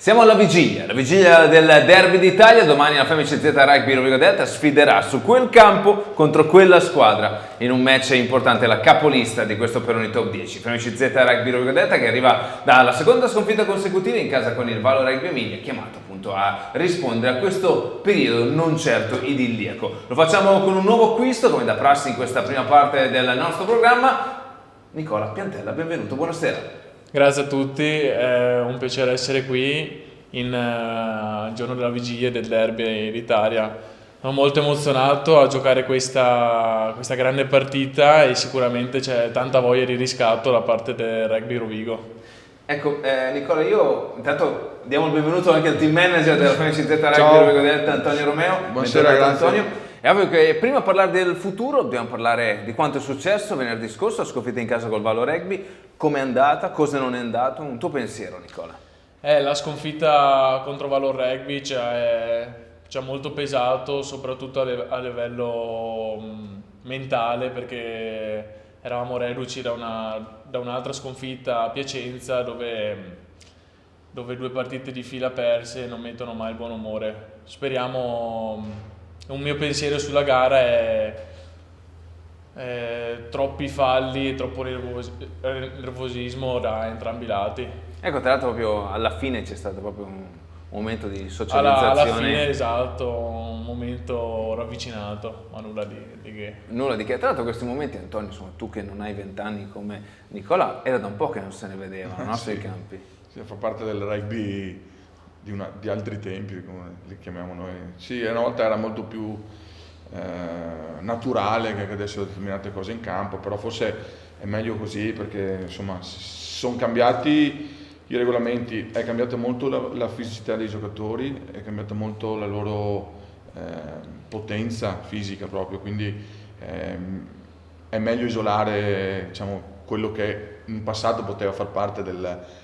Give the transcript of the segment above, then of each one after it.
Siamo alla vigilia del derby d'Italia. Domani la FMCZ Rugby Rovigo Delta sfiderà su quel campo contro quella squadra in un match importante, la capolista di questo Peroni Top 10. FMCZ Rugby Rovigo Delta che arriva dalla seconda sconfitta consecutiva in casa con il Valo Rugby Emilia, chiamato appunto a rispondere a questo periodo non certo idilliaco. Lo facciamo con un nuovo acquisto, come da prassi in questa prima parte del nostro programma. Nicola Piantella, benvenuto, buonasera. Grazie a tutti, è un piacere essere qui in giorno della vigilia del derby d'Italia. Sono molto emozionato a giocare questa grande partita e sicuramente c'è tanta voglia di riscatto da parte del Rugby Rovigo. Ecco, Nicola, io intanto diamo il benvenuto anche al team manager della FMCZ Rugby Rovigo Delta, Antonio Romeo. Buonasera, grazie. Antonio. È ovvio che prima di parlare del futuro dobbiamo parlare di quanto è successo venerdì scorso, sconfitta in casa col Valo Rugby, come è andata, cosa non è andato, un tuo pensiero, Nicola? La sconfitta contro Valo Rugby ci ha molto pesato, soprattutto a livello mentale, perché eravamo reduci da un'altra sconfitta a Piacenza dove 2 partite di fila perse non mettono mai il buon umore. Speriamo. Un mio pensiero sulla gara è troppi falli e troppo nervosismo da entrambi i lati. Ecco, tra l'altro proprio alla fine c'è stato proprio un momento di socializzazione. Alla fine, esatto, un momento ravvicinato, ma nulla di che. Nulla di che. Tra l'altro questi momenti, Antonio, insomma, tu che non hai 20 anni come Nicola, era da un po' che non se ne vedevano, no? Sui campi. Sì, fa parte del rugby di altri tempi, come li chiamiamo noi. Sì, una volta era molto più naturale che accadessero determinate cose in campo, però forse è meglio così perché insomma sono cambiati i regolamenti, è cambiata molto la fisicità dei giocatori, è cambiata molto la loro potenza fisica proprio, quindi è meglio isolare, diciamo, quello che in passato poteva far parte della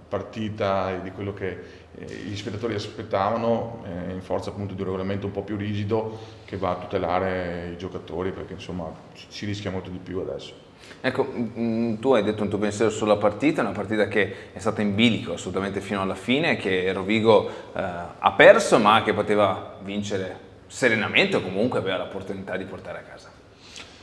partita e di quello che gli spettatori aspettavano, in forza appunto di un regolamento un po' più rigido che va a tutelare i giocatori, perché insomma si rischia molto di più adesso. Ecco, tu hai detto un tuo pensiero sulla partita, una partita che è stata in bilico assolutamente fino alla fine, che Rovigo ha perso ma che poteva vincere serenamente o comunque aveva l'opportunità di portare a casa.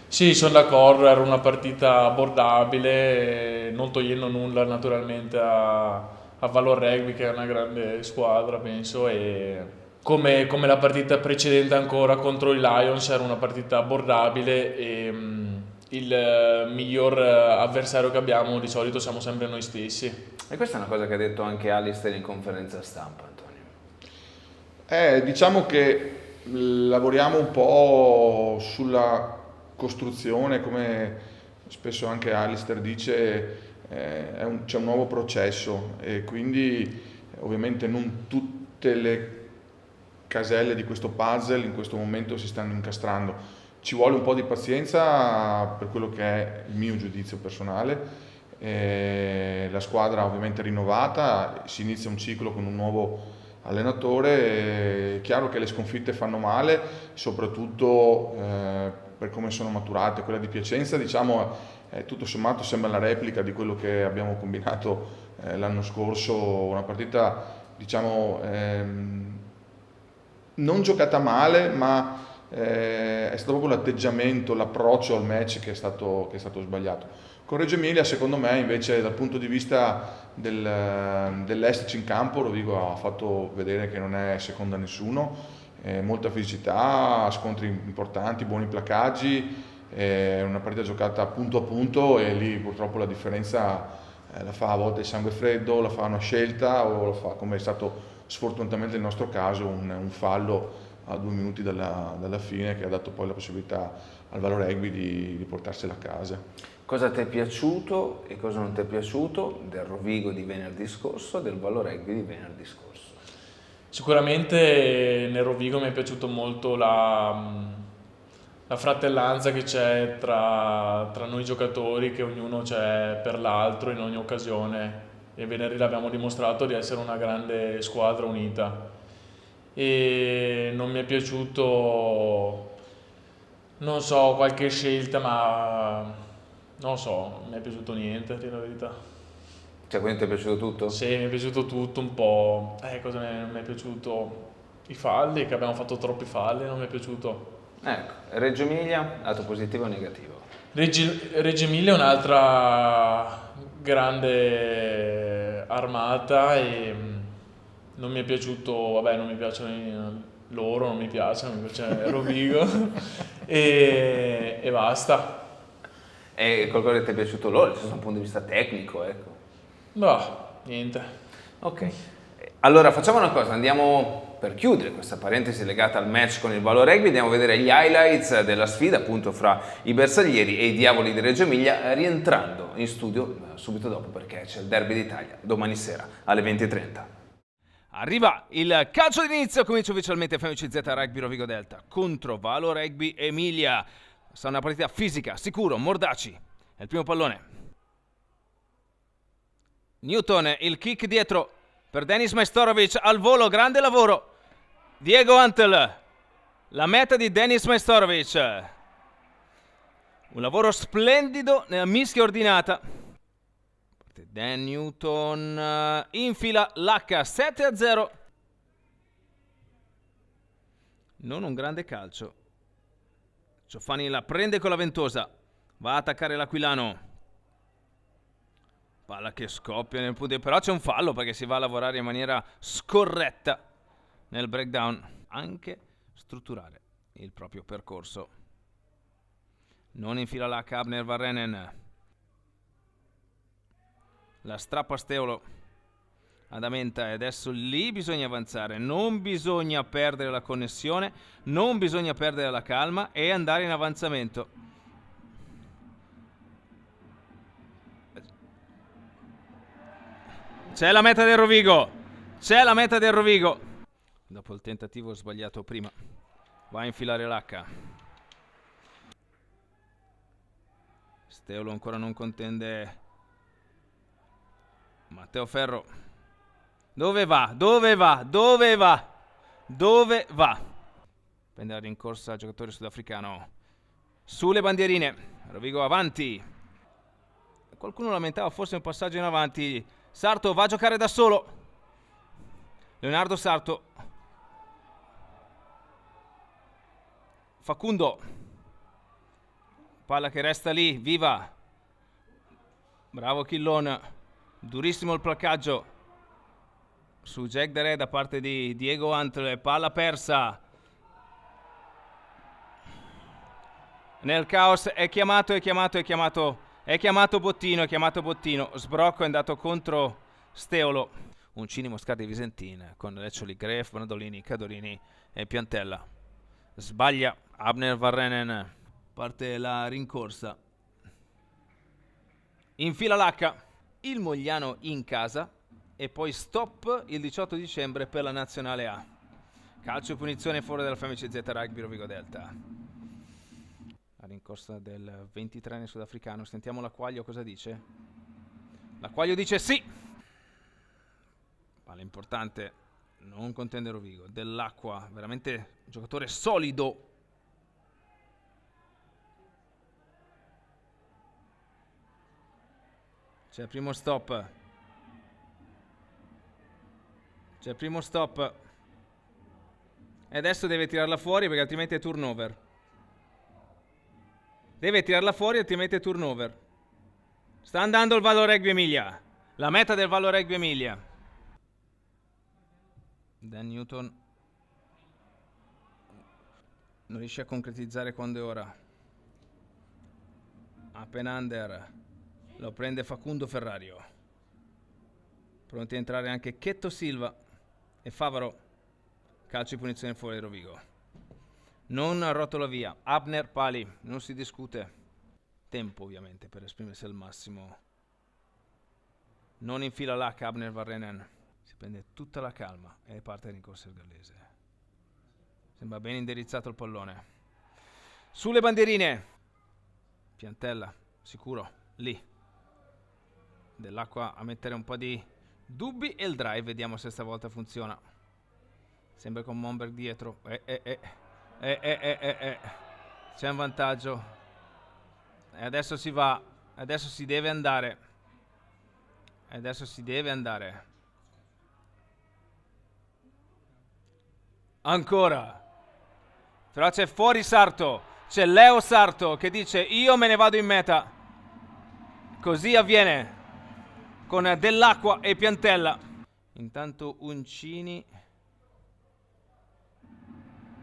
Sì, sono d'accordo, era una partita abbordabile, non togliendo nulla naturalmente a Valor Rugby, che è una grande squadra, penso, e come la partita precedente ancora contro i Lions era una partita abbordabile e il miglior avversario che abbiamo di solito siamo sempre noi stessi. E questa è una cosa che ha detto anche Alistair in conferenza stampa, Antonio. Diciamo che lavoriamo un po' sulla costruzione, come spesso anche Alistair dice, c'è un nuovo processo e quindi ovviamente non tutte le caselle di questo puzzle in questo momento si stanno incastrando. Ci vuole un po' di pazienza per quello che è il mio giudizio personale. La squadra ovviamente è rinnovata, si inizia un ciclo con un nuovo allenatore, è chiaro che le sconfitte fanno male, soprattutto per come sono maturate. Quella di Piacenza, diciamo, tutto sommato sembra la replica di quello che abbiamo combinato l'anno scorso, una partita, diciamo, non giocata male, ma è stato proprio l'atteggiamento, l'approccio al match che è stato sbagliato. Con Reggio Emilia, secondo me, invece, dal punto di vista dell'esserci in campo, Rovigo ha fatto vedere che non è seconda a nessuno, molta fisicità, scontri importanti, buoni placaggi, una partita giocata punto a punto e lì purtroppo la differenza la fa a volte il sangue freddo, la fa una scelta o la fa, come è stato sfortunatamente il nostro caso, un fallo a 2 minuti dalla fine che ha dato poi la possibilità al Valo Rugby di portarsela a casa. Cosa ti è piaciuto e cosa non ti è piaciuto del Rovigo di venerdì scorso e del Valo Rugby di venerdì scorso? Sicuramente nel Rovigo mi è piaciuto molto la fratellanza che c'è tra noi giocatori, che ognuno c'è per l'altro in ogni occasione, e venerdì l'abbiamo dimostrato di essere una grande squadra unita. E non mi è piaciuto, non so, qualche scelta, ma non so, non mi è piaciuto niente, a dire la verità. Cioè, quindi ti è piaciuto tutto? Sì, mi è piaciuto tutto un po'. Cosa non mi è piaciuto? I falli, che abbiamo fatto troppi falli, non mi è piaciuto. Ecco, Reggio Emilia, lato positivo o negativo? Reggio Emilia è un'altra grande armata e non mi è piaciuto, vabbè, non mi piacciono loro, non mi piacciono, mi piace Rovigo e basta. E qualcosa che ti è piaciuto loro, da un punto di vista tecnico, ecco. Bah, niente. Ok, allora facciamo una cosa, andiamo per chiudere questa parentesi legata al match con il Valo Rugby, andiamo a vedere gli highlights della sfida appunto fra i bersaglieri e i Diavoli di Reggio Emilia, rientrando in studio subito dopo perché c'è il Derby d'Italia domani sera alle 20:30. Arriva il calcio d'inizio, comincia ufficialmente FMCZ Rugby Rovigo Delta contro Valo Rugby Emilia. Sarà una partita fisica, sicuro, mordaci. È il primo pallone. Newton, il kick dietro per Denis Majstorovic al volo, grande lavoro. Diego Antel, la meta di Denis Majstorovic. Un lavoro splendido nella mischia ordinata. Dan Newton infila l'H, 7-0. Non un grande calcio. Ciofani la prende con la ventosa. Va a attaccare l'Aquilano. Palla che scoppia nel punto. Però c'è un fallo perché si va a lavorare in maniera scorretta nel breakdown. Anche strutturare il proprio percorso. Non infila l'H Abner Varrenen. La strappa Steolo ad Amenta e adesso lì bisogna avanzare, non bisogna perdere la connessione, non bisogna perdere la calma e andare in avanzamento. C'è la meta del Rovigo, c'è la meta del Rovigo. Dopo il tentativo sbagliato prima, va a infilare l'H. Steolo ancora non contende Matteo Ferro. Dove va? Dove va? Dove va? Dove va? Prende la rincorsa al giocatore sudafricano. Sulle bandierine. Rovigo avanti. Qualcuno lamentava forse un passaggio in avanti. Sarto va a giocare da solo. Leonardo Sarto. Facundo. Palla che resta lì, viva. Bravo Chillon. Durissimo il placcaggio su Jack Dere da parte di Diego Antle. Palla persa. Nel caos è chiamato Bottino. Sbrocco è andato contro Steolo. Uncini, Moscardi, Visentin con Leccioli, Gref, Bonadolini, Cadorini e Piantella. Sbaglia Abner Varrenen. Parte la rincorsa. Infila l'H. Il Mogliano in casa e poi stop il 18 dicembre per la Nazionale A. Calcio e punizione fuori dalla FMCZ Rugby Rovigo Delta. La rincorsa del 23enne sudafricano. Sentiamo l'Acquaglio cosa dice. L'Acquaglio dice sì. Palla importante. Non contende Rovigo. Dell'Acqua. Veramente un giocatore solido. C'è il primo stop. E adesso deve tirarla fuori perché altrimenti è turnover. Sta andando il Valo Rugby Emilia. La meta del Valo Rugby Emilia. Dan Newton non riesce a concretizzare quando è ora. Appenander. Lo prende Facundo Ferrario. Pronti a entrare anche Chetto Silva e Favaro. Calcio di punizione fuori Rovigo. Non arrotola via. Abner Pali. Non si discute. Tempo ovviamente per esprimersi al massimo. Non infila l'H Abner Varrenen. Si prende tutta la calma e parte in rincorsa il gallese. Sembra ben indirizzato il pallone. Sulle bandierine. Piantella. Sicuro. Lì. Dell'Acqua a mettere un po' di dubbi e il drive, vediamo se stavolta funziona. Sembra con Monberg dietro. C'è un vantaggio. E adesso si va. Adesso si deve andare. E adesso si deve andare. Ancora. Però c'è fuori Sarto. C'è Leo Sarto che dice io me ne vado in meta. Così avviene con Dell'Acqua e Piantella. Intanto Uncini.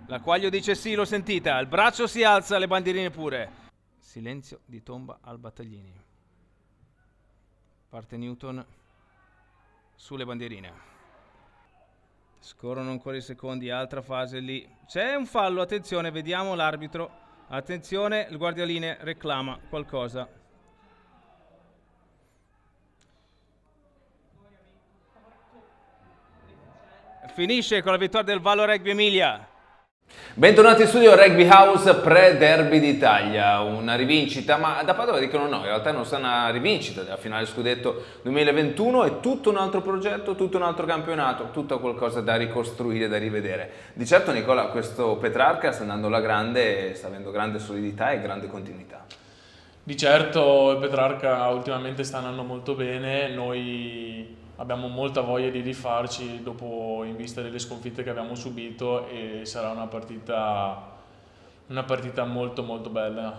La Quaglio dice sì, l'ho sentita. Il braccio si alza, le bandierine pure. Silenzio di tomba al Battaglini. Parte Newton sulle bandierine. Scorrono ancora i secondi, altra fase lì. C'è un fallo, attenzione, vediamo l'arbitro. Attenzione, il guardialine reclama qualcosa. Finisce con la vittoria del Valo Rugby Emilia. Bentornati in studio Rugby House pre-derby d'Italia, una rivincita, ma da Padova dicono no, in realtà non sta una rivincita della finale scudetto 2021, è tutto un altro progetto, tutto un altro campionato, tutto qualcosa da ricostruire, da rivedere. Di certo Nicola, questo Petrarca sta andando alla grande, sta avendo grande solidità e grande continuità. Di certo il Petrarca ultimamente sta andando molto bene, noi abbiamo molta voglia di rifarci dopo in vista delle sconfitte che abbiamo subito e sarà una partita molto molto bella,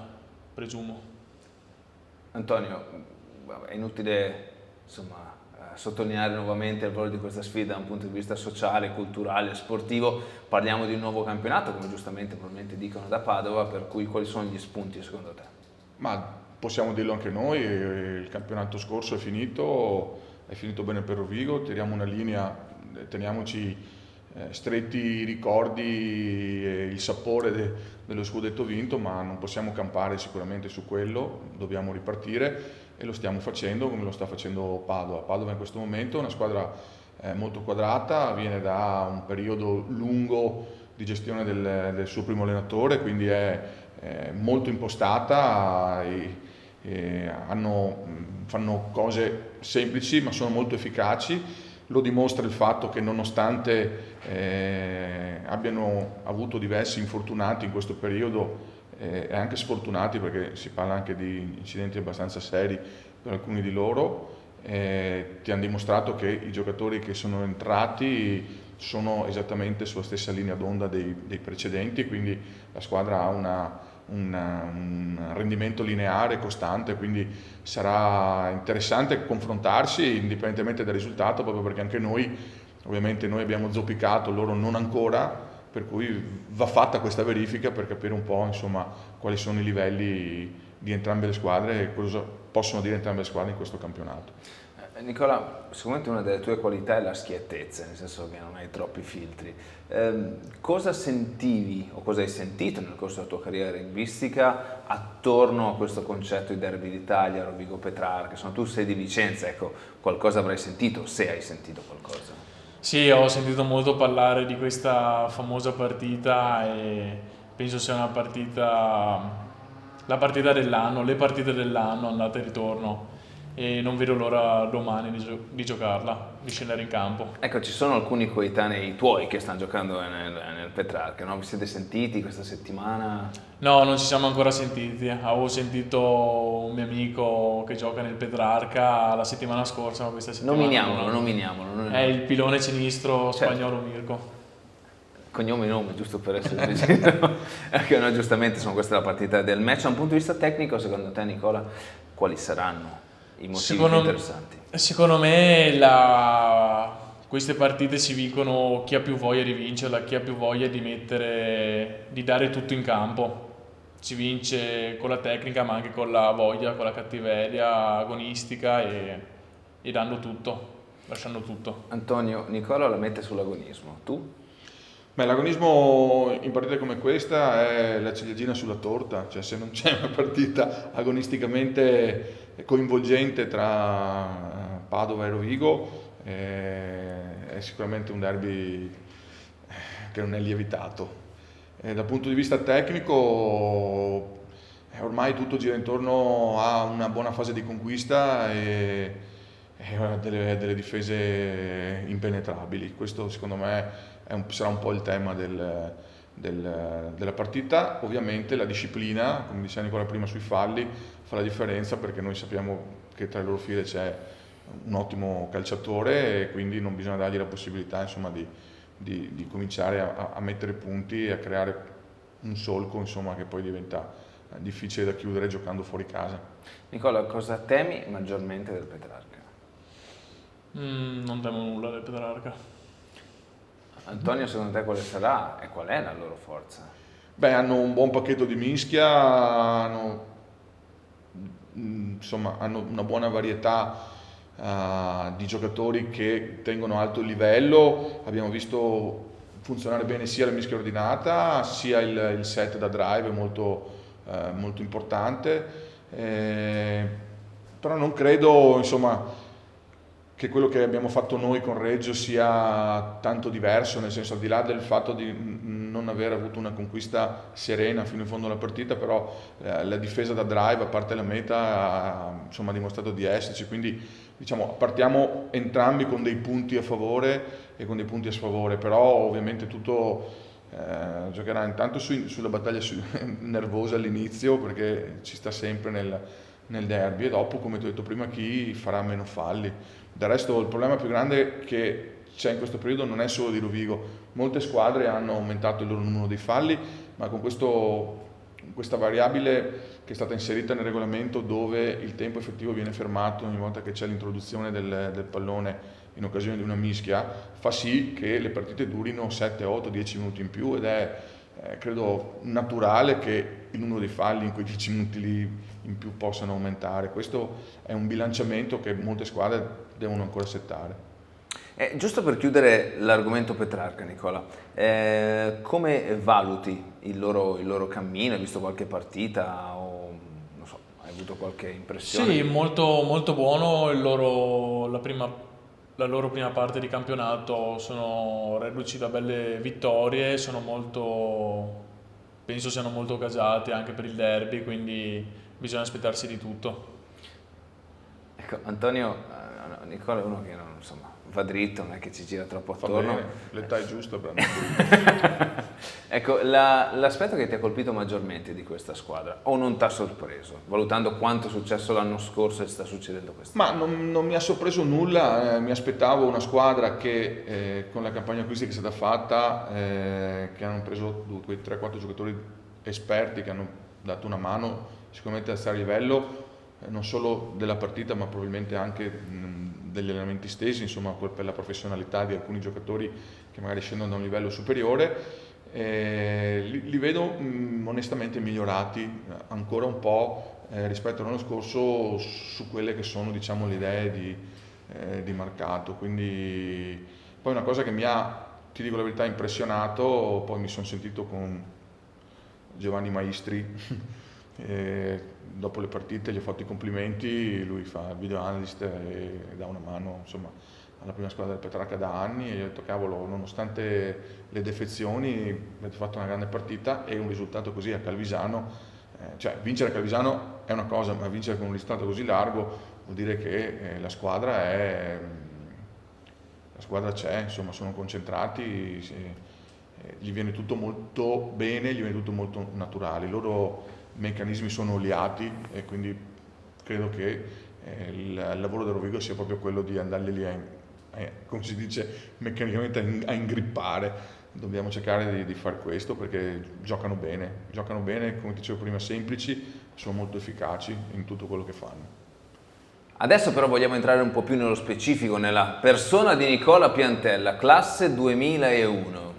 presumo. Antonio, è inutile sottolineare nuovamente il valore di questa sfida da un punto di vista sociale, culturale, sportivo. Parliamo di un nuovo campionato, come giustamente probabilmente dicono da Padova, per cui quali sono gli spunti secondo te? Ma possiamo dirlo anche noi, il campionato scorso è finito bene per Rovigo, tiriamo una linea, teniamoci stretti i ricordi e il sapore dello scudetto vinto, ma non possiamo campare sicuramente su quello, dobbiamo ripartire e lo stiamo facendo come lo sta facendo Padova. Padova in questo momento è una squadra molto quadrata, viene da un periodo lungo di gestione del suo primo allenatore, quindi è molto impostata e fanno cose semplici ma sono molto efficaci. Lo dimostra il fatto che nonostante abbiano avuto diversi infortunati in questo periodo e anche sfortunati, perché si parla anche di incidenti abbastanza seri per alcuni di loro, ti hanno dimostrato che i giocatori che sono entrati sono esattamente sulla stessa linea d'onda dei precedenti, quindi la squadra ha un rendimento lineare, costante, quindi sarà interessante confrontarsi indipendentemente dal risultato, proprio perché anche noi, ovviamente noi abbiamo zoppicato, loro non ancora, per cui va fatta questa verifica per capire un po' insomma quali sono i livelli di entrambe le squadre e cosa possono dire entrambe le squadre in questo campionato. Nicola, sicuramente una delle tue qualità è la schiettezza, nel senso che non hai troppi filtri. Cosa sentivi o cosa hai sentito nel corso della tua carriera ringuistica attorno a questo concetto di derby d'Italia, Rovigo Petrarca? Insomma, tu sei di Vicenza, ecco, qualcosa avrai sentito, se hai sentito qualcosa. Sì, ho sentito molto parlare di questa famosa partita e penso sia la partita dell'anno, le partite dell'anno, andata e ritorno. E non vedo l'ora domani di giocarla, di scendere in campo. Ecco, ci sono alcuni coetanei tuoi che stanno giocando nel Petrarca, no? Vi siete sentiti questa settimana? No, non ci siamo ancora sentiti. Avevo sentito un mio amico che gioca nel Petrarca la settimana scorsa, ma questa settimana Nominiamolo. È il pilone sinistro spagnolo Mirko. Cognome e nome, giusto per essere preciso. Perché no, giustamente questa è la partita del match. Da un punto di vista tecnico, secondo te Nicola, quali saranno i motivi più interessanti? Secondo me queste partite si vincono chi ha più voglia di vincerla, chi ha più voglia di dare tutto in campo. Si vince con la tecnica ma anche con la voglia, con la cattiveria agonistica e dando tutto, lasciando tutto. Antonio, Nicola la mette sull'agonismo, tu? Beh, l'agonismo in partite come questa è la ciliegina sulla torta, cioè se non c'è una partita agonisticamente coinvolgente tra Padova e Rovigo è sicuramente un derby che non è lievitato. Dal punto di vista tecnico ormai tutto gira intorno a una buona fase di conquista e delle difese impenetrabili. Questo secondo me sarà un po' il tema della partita. Ovviamente la disciplina, come diceva Nicola prima sui falli, fa la differenza, perché noi sappiamo che tra le loro file c'è un ottimo calciatore e quindi non bisogna dargli la possibilità insomma, di cominciare a mettere punti e a creare un solco insomma, che poi diventa difficile da chiudere giocando fuori casa. Nicola, cosa temi maggiormente del Petrarca? Non temo nulla del Petrarca. Antonio, secondo te quale sarà e qual è la loro forza? Beh, hanno un buon pacchetto di mischia, hanno una buona varietà di giocatori che tengono alto il livello. Abbiamo visto funzionare bene sia la mischia ordinata sia il set da drive molto importante, però non credo insomma che quello che abbiamo fatto noi con Reggio sia tanto diverso, nel senso, al di là del fatto di non aver avuto una conquista serena fino in fondo alla partita, però la difesa da drive, a parte la meta, ha dimostrato di esserci, quindi diciamo partiamo entrambi con dei punti a favore e con dei punti a sfavore, però ovviamente tutto giocherà intanto sulla battaglia nervosa all'inizio, perché ci sta sempre nel derby, e dopo, come ti ho detto prima, chi farà meno falli. Del resto il problema più grande che c'è in questo periodo non è solo di Rovigo, molte squadre hanno aumentato il loro numero di falli, ma con questa variabile che è stata inserita nel regolamento, dove il tempo effettivo viene fermato ogni volta che c'è l'introduzione del pallone in occasione di una mischia, fa sì che le partite durino 7, 8, 10 minuti in più, ed è credo naturale che il numero di falli in quei 10 minuti lì in più possano aumentare. Questo è un bilanciamento che molte squadre devono ancora settare. Giusto per chiudere l'argomento Petrarca, Nicola, come valuti il loro cammino? Hai visto qualche partita o non so, hai avuto qualche impressione? Sì, molto, molto buono la loro prima parte di campionato, sono reduci da belle vittorie, penso siano molto gasati anche per il derby, quindi bisogna aspettarsi di tutto. Ecco, Antonio, Nicola è uno che non, insomma, va dritto, non è che ci gira troppo attorno. Va bene, l'età è giusta per andare. Ecco, l'aspetto che ti ha colpito maggiormente di questa squadra, o non ti ha sorpreso, valutando quanto è successo l'anno scorso e sta succedendo quest'anno? Ma non mi ha sorpreso nulla, mi aspettavo una squadra che con la campagna acquisti che è stata fatta, che hanno preso quei 3-4 giocatori esperti che hanno dato una mano sicuramente a alzare il livello, non solo della partita ma probabilmente anche degli allenamenti stessi, insomma per la professionalità di alcuni giocatori che magari scendono da un livello superiore. Li vedo onestamente migliorati ancora un po' rispetto all'anno scorso su quelle che sono, diciamo, le idee di mercato. Quindi poi una cosa che mi ha, ti dico la verità, impressionato, poi mi sono sentito con Giovanni Maestri dopo le partite, gli ho fatto i complimenti, lui fa il video analyst e dà una mano insomma alla prima squadra del Petrarca da anni, e gli ho detto cavolo, nonostante le defezizioni avete fatto una grande partita e un risultato così a Calvisano, cioè vincere a Calvisano è una cosa, ma vincere con un risultato così largo vuol dire che la squadra c'è, insomma sono concentrati, gli viene tutto molto bene, gli viene tutto molto naturale, i loro meccanismi sono oliati e quindi credo che il lavoro del Rovigo sia proprio quello di andarli lì come si dice meccanicamente a ingrippare. Dobbiamo cercare di fare questo perché giocano bene, come dicevo prima, semplici, sono molto efficaci in tutto quello che fanno. Adesso però vogliamo entrare un po' più nello specifico, nella persona di Nicola Piantella, classe 2001.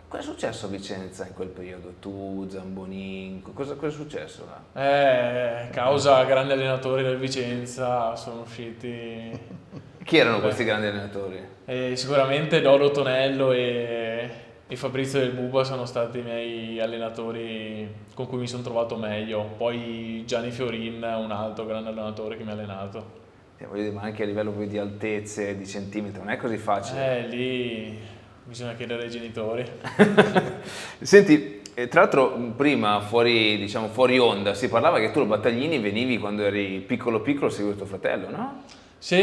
Cosa è successo a Vicenza in quel periodo? Tu, Zambonin, cosa è successo là? Causa grandi allenatori del Vicenza sono usciti. Chi erano questi grandi allenatori? Sicuramente Dodo Tonello e Fabrizio Del Buba sono stati i miei allenatori con cui mi sono trovato meglio. Poi Gianni Fiorin, un altro grande allenatore che mi ha allenato. Voglio dire, ma anche a livello poi di altezze, di centimetri, non è così facile. Lì bisogna chiedere ai genitori. Senti, tra l'altro prima fuori onda si parlava che tu a Battaglini venivi quando eri piccolo a seguire tuo fratello, no? Sì,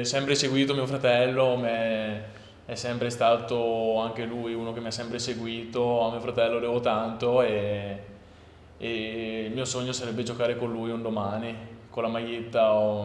sempre seguito mio fratello, è sempre stato anche lui uno che mi ha sempre seguito, a mio fratello devo tanto e il mio sogno sarebbe giocare con lui un domani, la maglietta,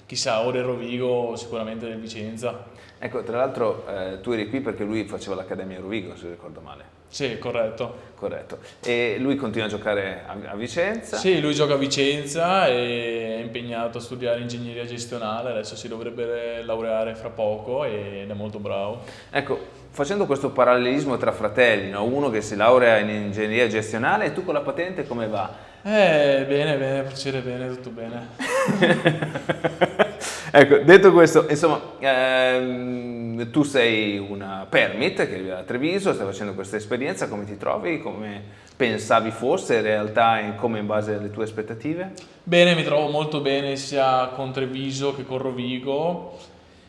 chissà, o del Rovigo o sicuramente del Vicenza. Ecco, tra l'altro tu eri qui perché lui faceva l'Accademia Rovigo, se ricordo male. Sì, corretto. Corretto. E lui continua a giocare a Vicenza? Sì, lui gioca a Vicenza e è impegnato a studiare ingegneria gestionale, adesso si dovrebbe laureare fra poco ed è molto bravo. Ecco, facendo questo parallelismo tra fratelli, no? Uno che si laurea in ingegneria gestionale e tu con la patente come va? Bene, piacere bene, tutto bene. Ecco, detto questo, insomma, tu sei una permit che vive a Treviso, stai facendo questa esperienza, come ti trovi? Come pensavi fosse in realtà e come in base alle tue aspettative? Bene, mi trovo molto bene sia con Treviso che con Rovigo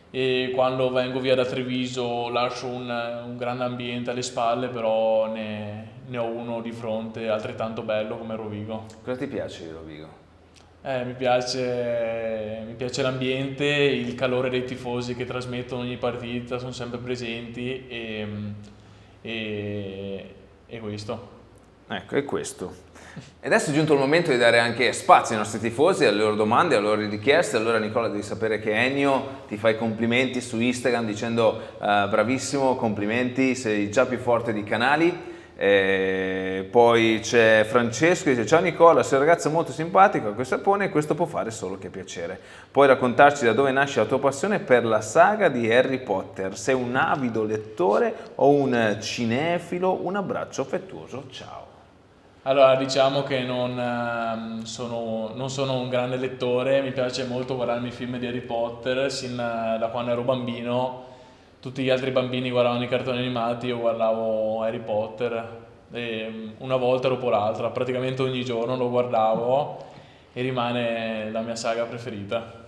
e quando vengo via da Treviso lascio un grande ambiente alle spalle, però ne ho uno di fronte altrettanto bello come Rovigo. Cosa ti piace di Rovigo? Mi piace l'ambiente, il calore dei tifosi che trasmettono ogni partita, sono sempre presenti e questo. Ecco, è questo. E adesso è giunto il momento di dare anche spazio ai nostri tifosi, alle loro domande, alle loro richieste. Allora Nicola, devi sapere che Ennio ti fa i complimenti su Instagram dicendo bravissimo, complimenti, sei già più forte di Canali. Poi c'è Francesco che dice: ciao Nicola, sei un ragazzo molto simpatico, acqua e sapone, e questo può fare solo che piacere. Puoi raccontarci da dove nasce la tua passione per la saga di Harry Potter? Sei un avido lettore o un cinefilo? Un abbraccio affettuoso, ciao. Allora, diciamo che non sono un grande lettore, mi piace molto guardarmi i film di Harry Potter sin da quando ero bambino. Tutti gli altri bambini guardavano i cartoni animati, io guardavo Harry Potter e una volta dopo l'altra, praticamente ogni giorno lo guardavo e rimane la mia saga preferita.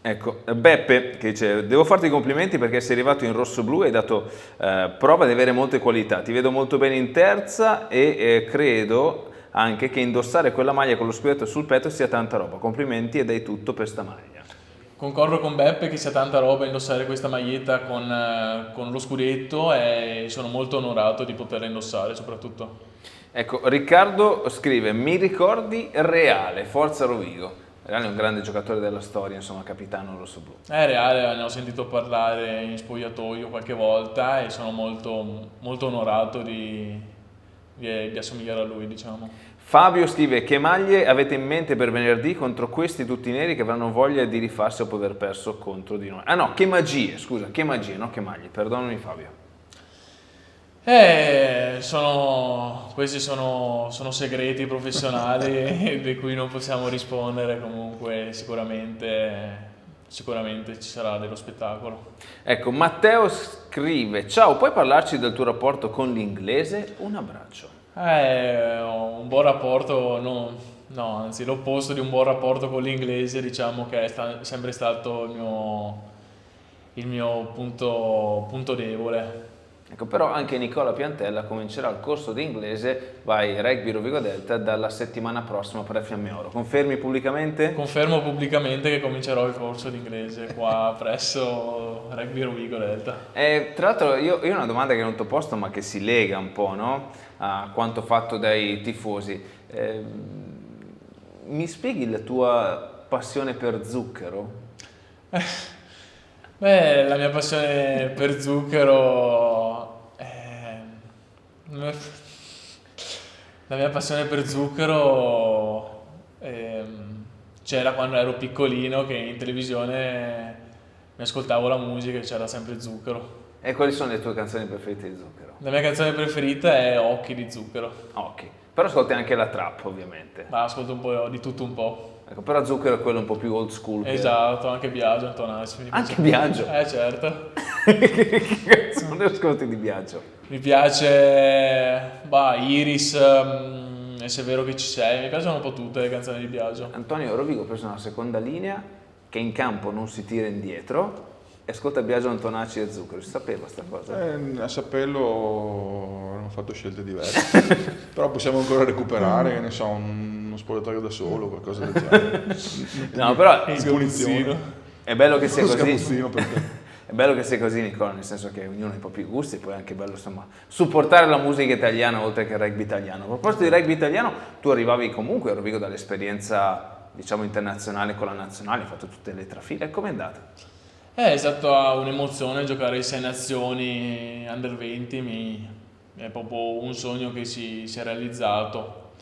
Ecco, Beppe che dice: devo farti i complimenti perché sei arrivato in rosso-blu e hai dato prova di avere molte qualità, ti vedo molto bene in terza e credo anche che indossare quella maglia con lo scudetto sul petto sia tanta roba, complimenti e dai tutto per sta maglia. Concordo con Beppe che sia tanta roba indossare questa maglietta con lo scudetto e sono molto onorato di poterla indossare soprattutto. Ecco, Riccardo scrive: mi ricordi Reale, forza Rovigo. Reale è un grande giocatore della storia, insomma, capitano rossoblu. Reale, ne ho sentito parlare in spogliatoio qualche volta e sono molto, molto onorato di assomigliare a lui, diciamo. Fabio scrive: che maglie avete in mente per venerdì contro questi tutti neri che avranno voglia di rifarsi dopo aver perso contro di noi? Ah no, che magie, scusa, che magie, no che maglie, perdonami Fabio. Questi sono segreti professionali di cui non possiamo rispondere, comunque sicuramente ci sarà dello spettacolo. Ecco, Matteo scrive: ciao, puoi parlarci del tuo rapporto con l'inglese? Un abbraccio. Ho un buon rapporto, no, anzi l'opposto di un buon rapporto con l'inglese, diciamo che è sempre stato il mio punto debole. Ecco, però anche Nicola Piantella comincerà il corso di inglese vai Rugby Rovigo Delta dalla settimana prossima per Fiamme Oro. Confermi pubblicamente? Confermo pubblicamente che comincerò il corso di inglese qua presso Rugby Rovigo Delta. Tra l'altro io ho una domanda che non ti ho posto ma che si lega un po', no? A quanto fatto dai tifosi. Mi spieghi la tua passione per zucchero? Beh, la mia passione per zucchero c'era quando ero piccolino, che in televisione mi ascoltavo la musica e c'era sempre zucchero. E quali sono le tue canzoni preferite di zucchero? La mia canzone preferita è Occhi di zucchero. Ok, però ascolti anche la trap ovviamente. Ma ascolto un po' di tutto un po'. Ecco, però zucchero è quello un po' più old school. Esatto, anche Biagio, Antonacci. Anche Biagio? Certo. Che canzone ascolti di Biagio? Mi piace Iris, e Se è vero che ci sei, mi piacciono un po' tutte le canzoni di Biagio. Antonio Rovigo ha preso una seconda linea che in campo non si tira indietro e ascolta Biagio, Antonacci e Zucchero. Si sapeva sta cosa? A saperlo hanno fatto scelte diverse, però possiamo ancora recuperare, che ne so, uno spogliatoio da solo, qualcosa del genere. No, però Punizione. è bello che sia Uno così. scapuzzino per te. È bello che sia così, Nicola, nel senso che ognuno ha i propri gusti, poi è anche bello, insomma, supportare la musica italiana oltre che il rugby italiano. A proposito di rugby italiano, tu arrivavi comunque a Rovigo dall'esperienza diciamo internazionale con la nazionale, hai fatto tutte le trafile, com'è andata? È stata un'emozione giocare in 6 nazioni under 20, è proprio un sogno che si è realizzato,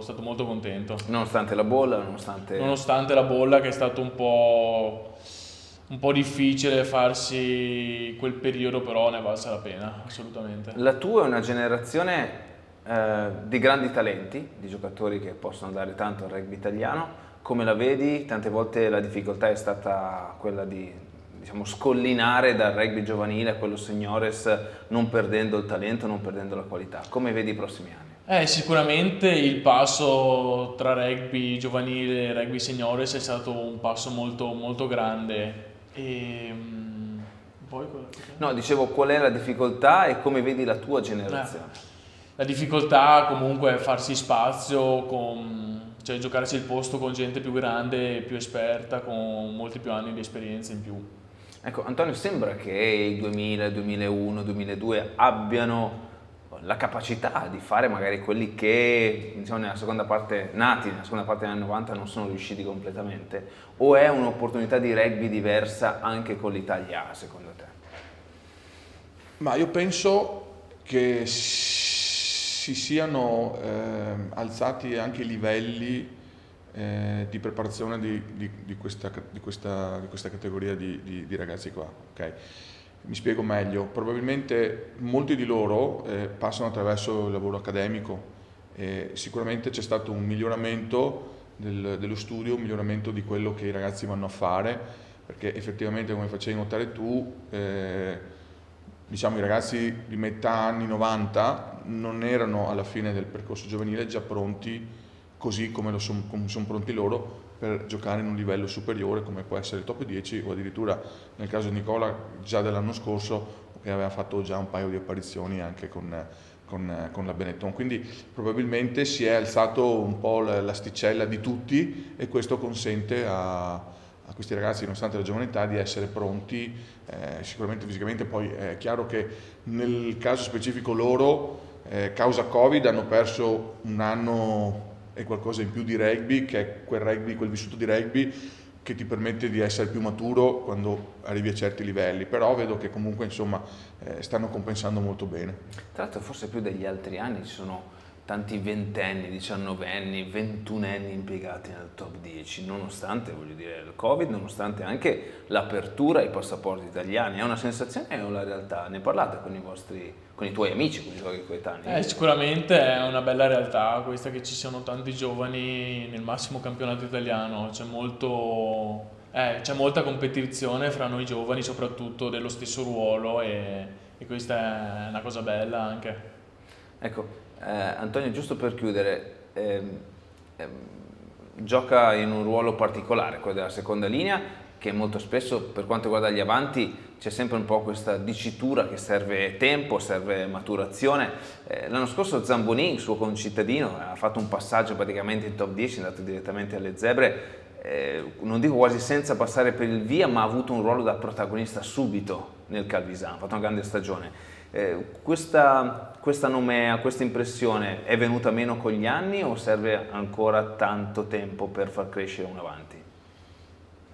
stato molto contento. Nonostante la bolla, Nonostante la bolla, che è stato un po' difficile farsi quel periodo, però ne è valsa la pena, assolutamente. La tua è una generazione di grandi talenti, di giocatori che possono dare tanto al rugby italiano. Come la vedi? Tante volte la difficoltà è stata quella di, diciamo, scollinare dal rugby giovanile a quello seniores, non perdendo il talento, non perdendo la qualità. Come vedi i prossimi anni? Sicuramente il passo tra rugby giovanile e rugby seniores è stato un passo molto, molto grande. Poi No, dicevo, qual è la difficoltà e come vedi la tua generazione? La difficoltà comunque è farsi spazio, cioè giocarsi il posto con gente più grande, più esperta, con molti più anni di esperienza in più. Ecco, Antonio, sembra che il 2000, 2001, 2002 abbiano la capacità di fare magari quelli che, diciamo, nella seconda parte degli anni 90 non sono riusciti completamente, o è un'opportunità di rugby diversa anche con l'Italia A, secondo te? Ma io penso che si siano alzati anche i livelli di preparazione di questa categoria di ragazzi qua. Okay? Mi spiego meglio, probabilmente molti di loro passano attraverso il lavoro accademico e sicuramente c'è stato un miglioramento dello studio, un miglioramento di quello che i ragazzi vanno a fare, perché effettivamente, come facevi notare tu, diciamo, i ragazzi di metà anni 90 non erano alla fine del percorso giovanile già pronti così come sono pronti loro per giocare in un livello superiore come può essere il top 10 o addirittura nel caso di Nicola già dell'anno scorso che aveva fatto già un paio di apparizioni anche con la Benetton, quindi probabilmente si è alzato un po' l'asticella di tutti e questo consente a questi ragazzi, nonostante la giovane età, di essere pronti sicuramente fisicamente. Poi è chiaro che nel caso specifico loro, causa Covid, hanno perso un anno e qualcosa in più di rugby, che è quel vissuto di rugby che ti permette di essere più maturo quando arrivi a certi livelli, però vedo che comunque insomma stanno compensando molto bene. Tra l'altro forse più degli altri anni ci sono tanti ventenni, diciannovenni, ventunenni impiegati nel top 10, nonostante, voglio dire, il Covid, nonostante anche l'apertura ai passaporti italiani. È una sensazione o la realtà? Ne parlate con i tuoi amici, con i tuoi coetanei? Sicuramente è una bella realtà questa, che ci siano tanti giovani nel massimo campionato italiano, c'è molta competizione fra noi giovani, soprattutto dello stesso ruolo, e questa è una cosa bella anche. Ecco, Antonio, giusto per chiudere, gioca in un ruolo particolare, quello della seconda linea, che molto spesso per quanto riguarda gli avanti c'è sempre un po' questa dicitura che serve tempo, serve maturazione. L'anno scorso Zamboni, il suo concittadino, ha fatto un passaggio praticamente in top 10, è andato direttamente alle Zebre, non dico quasi senza passare per il via, ma ha avuto un ruolo da protagonista subito nel Calvisano, ha fatto una grande stagione. Questa nomea, questa impressione è venuta meno con gli anni o serve ancora tanto tempo per far crescere un avanti?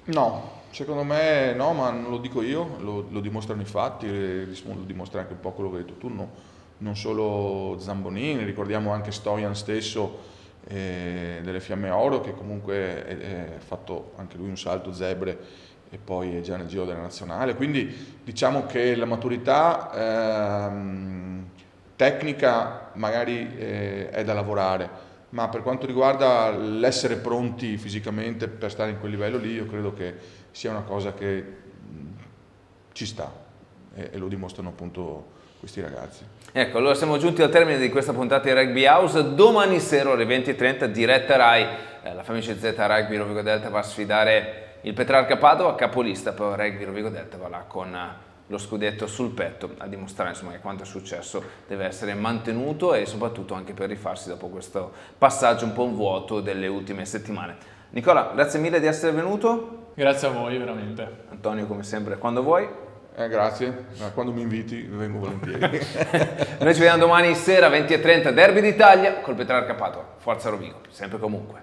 No, secondo me no, ma non lo dico io, lo dimostrano i fatti, lo dimostra anche un po' quello che hai detto tu, non solo Zambonini, ricordiamo anche Stojan stesso delle Fiamme Oro, che comunque ha fatto anche lui un salto Zebre e poi è già nel giro della nazionale, quindi diciamo che la maturità tecnica magari è da lavorare, ma per quanto riguarda l'essere pronti fisicamente per stare in quel livello lì, io credo che sia una cosa che ci sta e lo dimostrano appunto questi ragazzi. Ecco, allora siamo giunti al termine di questa puntata di Rugby House. Domani sera alle 20:30 diretta Rai, la Femici Z Rugby Rovigo Delta va a sfidare il Petrarca Padova, capolista, poi Rugby Rovigo Delta va là con lo scudetto sul petto a dimostrare insomma che quanto è successo deve essere mantenuto e soprattutto anche per rifarsi dopo questo passaggio un po' in vuoto delle ultime settimane. Nicola, grazie mille di essere venuto. Grazie a voi, veramente. Antonio, come sempre, quando vuoi. Grazie, quando mi inviti vengo volentieri. Noi ci vediamo domani sera 20:30, Derby d'Italia col Petrarca Padova. Forza Rovigo, sempre e comunque.